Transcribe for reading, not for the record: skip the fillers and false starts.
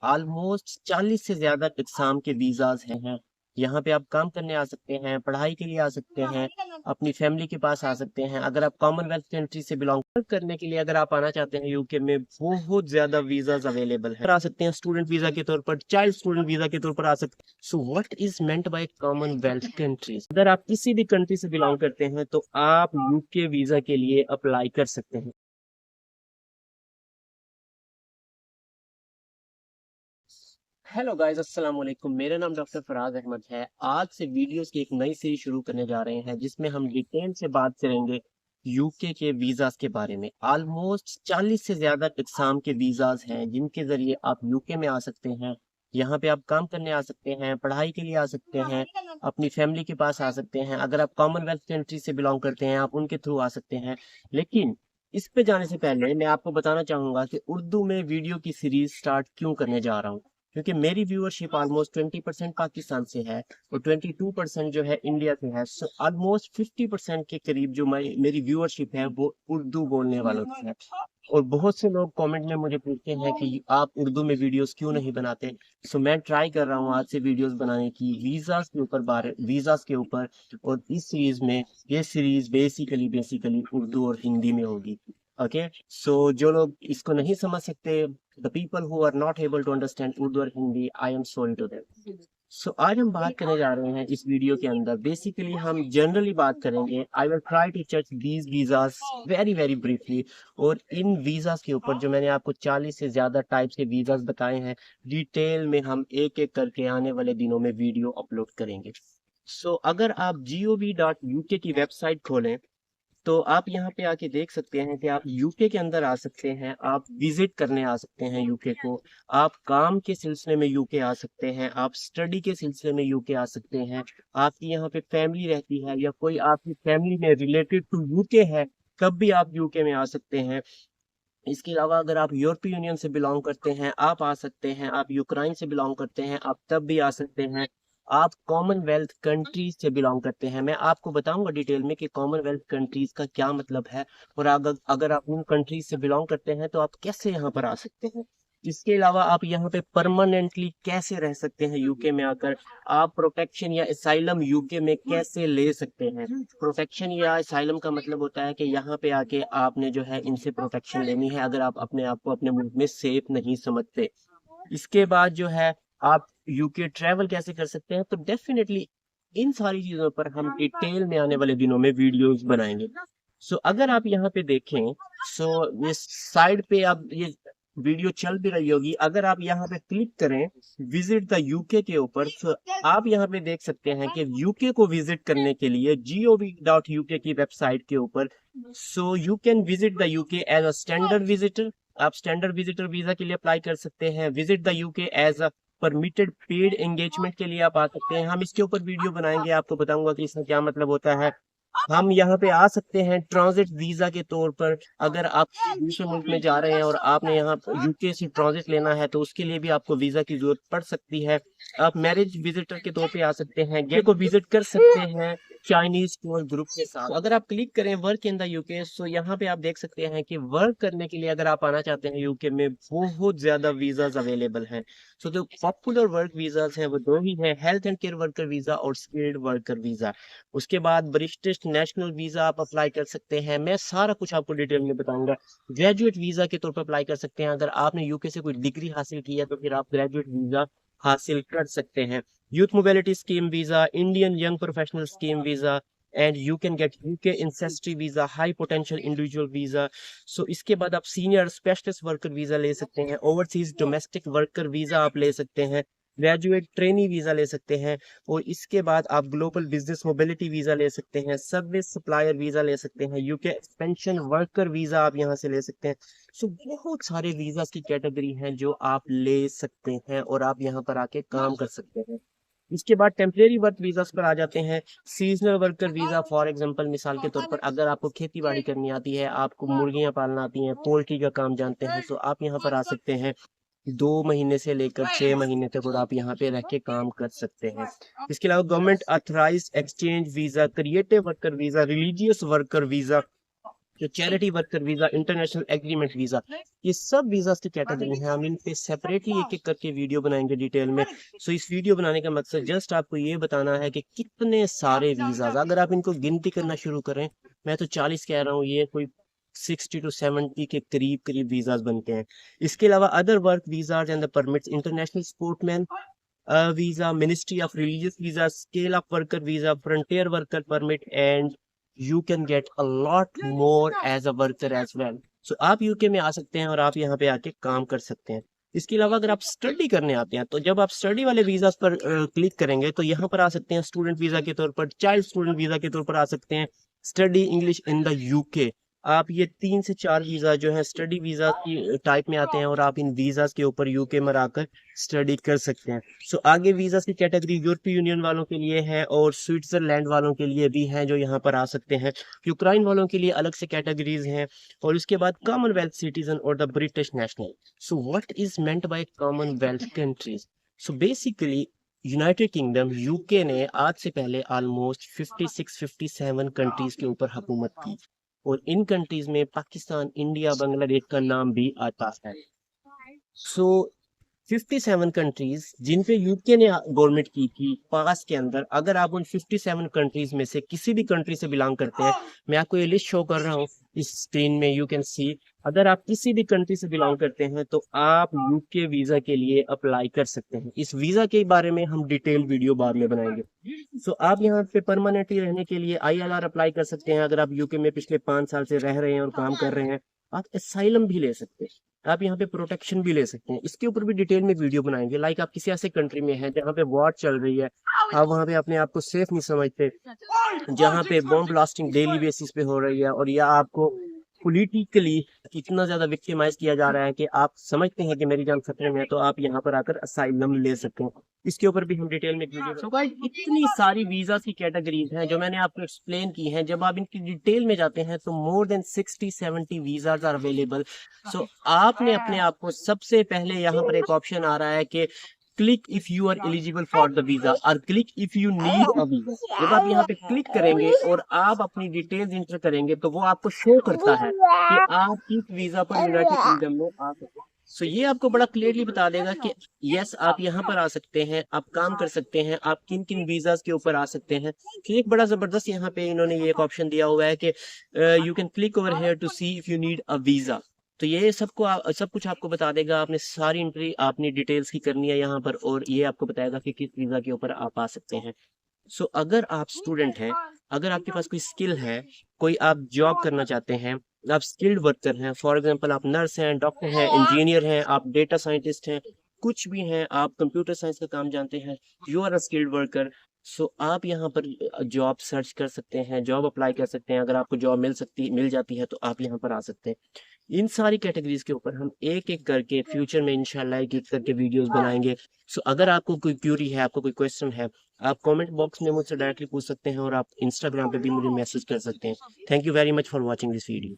Almost 40 से ज्यादा इकसाम के वीजाज हैं। यहाँ पे आप काम करने आ सकते हैं, पढ़ाई के लिए आ सकते हैं, अपनी फैमिली के पास आ सकते हैं। अगर आप कॉमनवेल्थ कंट्री से बिलोंग करने के लिए अगर आप आना चाहते हैं यूके में, बहुत ज्यादा वीजाज अवेलेबल है। आ सकते हैं स्टूडेंट वीजा के तौर पर, चाइल्ड स्टूडेंट वीजा के तौर पर आ सकते हैं। So what is meant by Commonwealth countries? अगर आप किसी भी कंट्री से बिलोंग करते हैं तो आप यूके वीजा के लिए अप्लाई कर सकते हैं। हेलो गाइस, अस्सलाम वालेकुम। मेरा नाम डॉक्टर फराज अहमद है। आज से वीडियोस की एक नई सीरीज शुरू करने जा रहे हैं जिसमें हम डिटेल से बात करेंगे यूके के वीजास के बारे में। ऑलमोस्ट 40 से ज्यादा इकसाम के वीजास हैं जिनके जरिए आप यूके में आ सकते हैं। यहाँ पे आप काम करने आ सकते हैं, पढ़ाई के लिए आ सकते हैं, अपनी फैमिली के पास आ सकते हैं। अगर आप कॉमनवेल्थ कंट्री से बिलोंग करते हैं आप उनके थ्रू आ सकते हैं। लेकिन इस पे जाने से पहले मैं आपको बताना चाहूंगा कि उर्दू में वीडियो की सीरीज स्टार्ट क्यों करने जा रहा हूँ। क्योंकि मेरी व्यूअरशिप ऑलमोस्ट 20% पाकिस्तान से है और 22% जो है इंडिया से है। सो ऑलमोस्ट 50% के करीब जो मेरी व्यूअरशिप है वो उर्दू बोलने वालों की है। और बहुत से लोग कमेंट में मुझे पूछते हैं कि आप उर्दू में वीडियोस क्यों नहीं बनाते। सो मैं ट्राई कर रहा हूँ आज से वीडियोस बनाने की वीजास के ऊपर, बारे वीजास के ऊपर। और इस सीरीज में ये सीरीज बेसिकली उर्दू और हिंदी में होगी। ओके, सो जो लोग इसको नहीं समझ सकते, the people who are not able to understand Urdu और Hindi, I am sorry to them. So आज हम बात करने जा रहे हैं इस वीडियो के अंदर। बेसिकली हम जनरली बात करेंगे। I will try to touch these visas very very briefly. और इन वीजास के ऊपर जो मैंने आपको 40 से ज्यादा टाइप्स के वीजास बताए हैं, डिटेल में हम एक एक करके आने वाले दिनों में वीडियो अपलोड करेंगे। सो अगर आप gov.uk की वेबसाइट खोलें तो आप यहाँ पे आके देख सकते हैं कि आप यूके के अंदर आ सकते हैं, आप विजिट करने आ सकते हैं यूके को। आप काम के सिलसिले में यूके आ सकते हैं, आप स्टडी के सिलसिले में यूके आ सकते हैं। आपकी यहाँ पे फैमिली रहती है या कोई आपकी फैमिली में रिलेटेड टू यूके है, तब भी आप यूके में आ सकते हैं। इसके अलावा अगर आप यूरोपीय यूनियन से बिलोंग करते हैं आप आ सकते हैं, आप यूक्रेन से बिलोंग करते हैं आप तब भी आ सकते हैं। आप कॉमनवेल्थ कंट्रीज से बिलोंग करते हैं, मैं आपको बताऊंगा डिटेल में कि कॉमनवेल्थ कंट्रीज का क्या मतलब है। और अगर अगर आप उन कंट्रीज से बिलोंग करते हैं तो आप कैसे यहाँ पर आ सकते हैं। इसके अलावा आप यहाँ पे परमानेंटली कैसे रह सकते हैं यूके में आकर। आप प्रोटेक्शन या असाइलम यूके में कैसे ले सकते हैं। प्रोटेक्शन या असाइलम का मतलब होता है कि यहाँ पे आके आपने जो है इनसे प्रोटेक्शन लेनी है अगर आप अपने आप को अपने मुल्क में सेफ नहीं समझते। इसके बाद जो है आप यूके ट्रेवल कैसे कर सकते हैं। तो डेफिनेटली इन सारी चीजों पर हम डिटेल में आने वाले दिनों में वीडियोस बनाएंगे। सो अगर आप यहाँ पे देखें, सो ये साइड पे आप ये वीडियो चल भी रही होगी। अगर आप यहाँ पे क्लिक करें विजिट द यूके के ऊपर, तो आप यहाँ पे देख सकते हैं कि यूके को विजिट करने के लिए gov.uk की वेबसाइट के ऊपर, so you can visit the UK as a standard visitor. आप स्टैंडर्ड विजिटर वीजा के लिए अप्लाई कर सकते हैं। Visit the UK as a permitted paid engagement के लिए आप आ सकते हैं। हम इसके ऊपर वीडियो बनाएंगे, आपको बताऊंगा कि इसका क्या मतलब होता है। हम यहाँ पे आ सकते हैं ट्रांजिट वीजा के तौर पर। अगर आप दूसरे मुल्क में जा रहे हैं और आपने यहाँ यूके से ट्रांजिट लेना है तो उसके लिए भी आपको वीजा की जरूरत पड़ सकती है। आप मैरिज विजिटर के तौर पे आ सकते हैं, गेट को विजिट कर सकते हैं चाइनीज टूर ग्रुप के साथ। अगर आप क्लिक करें वर्क इन द यूके, सो यहाँ पे आप देख सकते हैं कि वर्क करने के लिए अगर आप आना चाहते हैं यूके में, बहुत ज्यादा वीजाज अवेलेबल हैं। सो जो पॉपुलर वर्क वीजाज हैं वो दो ही हैं, health and care worker visa और स्किल्ड वर्कर वीजा। उसके बाद ब्रिटिश नेशनल वीजा आप अप्लाई कर सकते हैं, मैं सारा कुछ आपको डिटेल में बताऊंगा। ग्रेजुएट वीजा के तौर पर अप्लाई कर सकते हैं, अगर आपने यूके से कोई डिग्री हासिल की है तो फिर आप ग्रेजुएट वीजा हासिल कर सकते हैं। Youth mobility scheme visa, Indian young professional scheme visa, and you can get UK ancestry visa, high potential individual visa. So इसके बाद आप सीनियर स्पेशलिस्ट वर्कर वीजा ले सकते हैं, ओवरसीज डोमेस्टिक वर्कर वीजा आप ले सकते हैं, ग्रेजुएट ट्रेनी वीजा ले सकते हैं। और इसके बाद आप ग्लोबल बिजनेस मोबिलिटी वीजा ले सकते हैं, सर्विस सप्लायर वीजा ले सकते हैं, यूके एक्सपेंशन वर्कर वीजा आप यहाँ से ले सकते हैं। सो बहुत सारे वीजा की कैटेगरी हैं जो आप ले सकते हैं और आप यहाँ पर आके काम कर सकते हैं। इसके बाद टेम्परेरी वर्क वीजा पर आ जाते हैं। Seasonal worker visa, for example मिसाल के तौर पर अगर आपको खेती बाड़ी करनी आती है, आपको मुर्गियां पालना आती हैं, पोल्ट्री का काम जानते हैं, तो आप यहाँ पर आ सकते हैं। 2 महीने से लेकर 6 महीने तक और आप यहाँ पे रह के काम कर सकते हैं। इसके अलावा government authorised exchange visa, creative worker visa, religious worker visa, जो charity worker visa, international agreement visa, ये सब वीजास की कैटेगरी हैं। हम इन पे सेपरेटली एक एक करके वीडियो बनाएंगे डिटेल में। सो इस वीडियो बनाने का मकसद जस्ट आपको ये बताना है कि कितने सारे वीजाज, अगर आप इनको गिनती करना शुरू करें, मैं तो 40 कह रहा हूँ, ये कोई 60 to 70 के करीब करीब वीजाज बनते हैं। इसके अलावा other work visas and the permits, international sportsman visa, ministry of religious visa, scale of worker visa, frontier worker permit, and you can get a lot more as a worker as well. So आप UK में आ सकते हैं और आप यहाँ पे आके काम कर सकते हैं। इसके अलावा अगर आप स्टडी करने आते हैं, तो जब आप स्टडी वाले वीजा पर क्लिक करेंगे तो यहाँ पर आ सकते हैं स्टूडेंट वीजा के तौर पर, चाइल्ड स्टूडेंट वीजा के तौर पर आ सकते हैं, study English in the UK. आप ये 3 से 4 वीजा जो है स्टडी वीजा की टाइप में आते हैं और आप इन वीजास के ऊपर यूके में आकर स्टडी कर सकते हैं। सो आगे वीजा की कैटेगरी यूरोपीय यूनियन वालों के लिए है और स्विट्जरलैंड वालों के लिए भी हैं जो यहाँ पर आ सकते हैं। यूक्रेन वालों के लिए अलग से कैटेगरीज हैं। और उसके बाद कॉमनवेल्थ सिटीजन और the British national. So what is meant by Commonwealth countries? So basically United kingdom UK ने आज से पहले ऑलमोस्ट 56-57 कंट्रीज के ऊपर हुकूमत की, और इन कंट्रीज में पाकिस्तान, इंडिया, बांग्लादेश का नाम भी आता है। सो 57 कंट्रीज जिन पे यूके ने गवर्नमेंट की थी पास के अंदर, अगर आप उन 57 कंट्रीज में से किसी भी कंट्री से बिलोंग करते हैं, मैं आपको ये लिस्ट शो कर रहा हूँ इस स्क्रीन में, यू कैन सी। अगर आप किसी भी कंट्री से बिलोंग करते हैं तो आप यूके वीजा के लिए अप्लाई कर सकते हैं। इस वीजा के बारे में हम डिटेल वीडियो बाद में बनाएंगे। सो आप यहाँ पे परमानेंटली रहने के लिए ILR अप्लाई कर सकते हैं। अगर आप यूके में पिछले 5 साल से रह रहे हैं और काम कर रहे हैं, आप असाइलम भी ले सकते हैं, आप यहाँ पे प्रोटेक्शन भी ले सकते हैं। इसके ऊपर भी डिटेल में वीडियो बनाएंगे। लाइक आप किसी ऐसे कंट्री में हैं जहाँ पे वॉर चल रही है, आप वहाँ पे अपने आप को सेफ नहीं समझते, जहाँ पे बॉम्ब ब्लास्टिंग डेली बेसिस पे हो रही है, और या आपको पॉलिटिकली इतना ज्यादा विक्टिमाइज किया जा रहा है कि आप समझते हैं कि मेरी जान खतरे में है, तो आप यहाँ पर आकर असाइलम ले सकते हैं। इसके ऊपर भी हम डिटेल में वीडियो। सो गाइस, इतनी सारी वीजा की कैटेगरीज हैं जो मैंने आपको एक्सप्लेन की हैं। जब आप इनकी डिटेल में जाते हैं तो more than 60-70 visas are available. So आपने अपने आप को सबसे पहले, यहाँ पर एक ऑप्शन आ रहा है कि click if you are eligible for the visa और click if you need a visa. जब आप यहाँ पे क्लिक करेंगे और आप अपनी डिटेल्स इंटर करेंगे तो वो आपको शो करता है कि आप किस वीजा पर यूनाइटेड किंगडम में आ सकते हैं। सो ये आपको बड़ा क्लियरली बता देगा कि यस, आप यहाँ पर आ सकते हैं, आप काम कर सकते हैं, आप किन किन वीजास के ऊपर आ सकते हैं। तो एक बड़ा जबरदस्त यहाँ पे इन्होंने ये एक ऑप्शन दिया हुआ है कि you can click over here to see if you need a visa. तो ये सब कुछ आपको बता देगा। आपने सारी एंट्री अपनी डिटेल्स की करनी है यहाँ पर, और ये आपको बताएगा कि किस वीजा के ऊपर आप आ सकते हैं। सो अगर आप स्टूडेंट हैं, अगर आपके पास कोई स्किल है, कोई आप जॉब करना चाहते हैं, आप स्किल्ड वर्कर हैं, फॉर एग्जांपल आप नर्स हैं, डॉक्टर हैं, इंजीनियर हैं, आप डेटा साइंटिस्ट हैं, कुछ भी हैं, आप कंप्यूटर साइंस का काम जानते हैं, you are a skilled worker. So आप यहाँ पर जॉब सर्च कर सकते हैं, जॉब अप्लाई कर सकते हैं। अगर आपको जॉब मिल जाती है तो आप यहाँ पर आ सकते हैं। इन सारी कैटेगरीज के ऊपर हम एक एक करके फ्यूचर में इंशाल्लाह एक एक करके वीडियोस बनाएंगे। सो अगर आपको कोई क्यूरी है, आपको कोई क्वेश्चन है, आप कमेंट बॉक्स में मुझसे डायरेक्टली पूछ सकते हैं, और आप इंस्टाग्राम पे भी मुझे मैसेज कर सकते हैं। Thank you very much for watching this video.